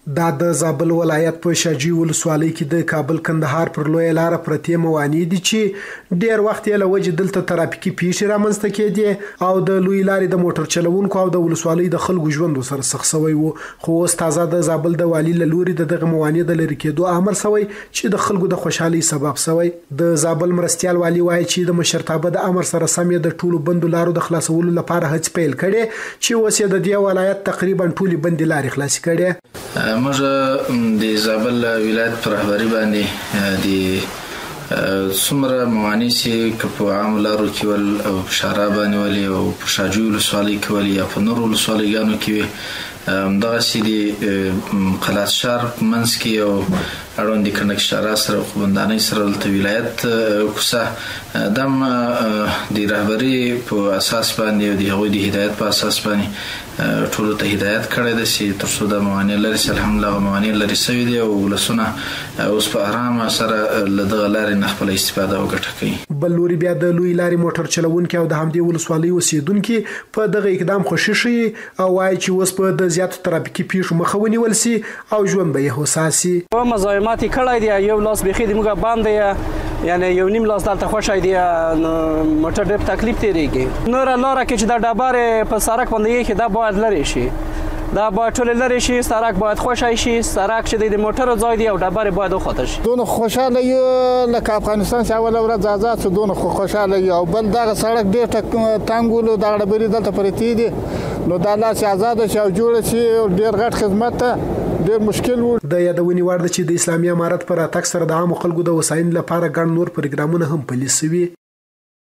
دا د زابل ولایت په شاجوی ولسوالۍ کې د کابل کندهار پر لویه لاره پرتې موانع دي چې ډیر وخت یې له وجې دلته ترافیکي پیښې رامنځته کېدې او د لوی لارې د موټر چلوونکو او د ولسوالۍ د خلکو ژوند ورسره سخت شوی و. خو اوس تازه د زابل د والي له لوري د دغه موانع د لرې کېدو امر شوی چې د خلکو د خوشحالۍ سبب شوی. د زابل مرستیال والي وایي چې د مشرتابه د امر سره سم د ټولو بندو لارو د خلاصولو لپاره هڅې پیل کړي چې اوس یې د دې ولایت تقریبا ټولې بندې لارې خلاصې کړي. موږ د زابل ولایت پر رهبري باندې د څومره موانع چې که په عامو لارو کې ول او په شارع باندې ولې او په شاجوی ولسوالۍ کې ولې یا په نورو ولسوالیګانو کې وي همدغسې د قلات شهر په منځ کې او اړوند د کنډک شارع سره او خوبندانۍ سره دلته ولایت کوڅه دا د رهبري په اساس باندې او د هغوی د هدایت په اساس باندې ټولو ته هدایت کړی ده چې تر څو دا موانع لرې شي. الحمدلله موانع لرې شوي دي او ولسونه اوس په ارامه سره له دغه لارې نه خپله استفاده او ګټه کوي. بل لوري بیا د لوی لارې موټر چلوونکي او د همدې ولسوالۍ اوسېدونکي په دغه اقدام خوښي ښیي او وایي چې اوس په د زیاتو ترافیکي پیښو مخه ونیول سي او ژوند به یې هوسا سي. مزاحمت یې کړی دی، یو لاس بیخي د موږ باندې دی، یعنی یو نیم لاس دلته خوشی دی، موټر ډېر تکلیف تېرېږي. نوره لاره کې چې دا ډبرې په سړک باندې ایښي دا باید لرې شي، دا باید ټولې لرې شي، سړک باید خوشی شي، سړک چې دی د موټرو ځای دی او ډبرې باید وخوته شي. دونه خوشحاله یو لکه افغانستان چې اوله ورځ آزاد شو دونه خوشحاله یو. او بل دغه سړک ډېر تنګ ولو، دغه ډبرې دلته پرتې دي، نو دا لار چې آزاده شي او جوړه شي ډېر غټ خدمت ته ډېر مشکل و. د یادونې وړ ده چې د اسلامي امارت پر راتګ سره د عامو خلکو د هوساینې لپاره ګڼ نور پروګرامونه هم پلي شوي.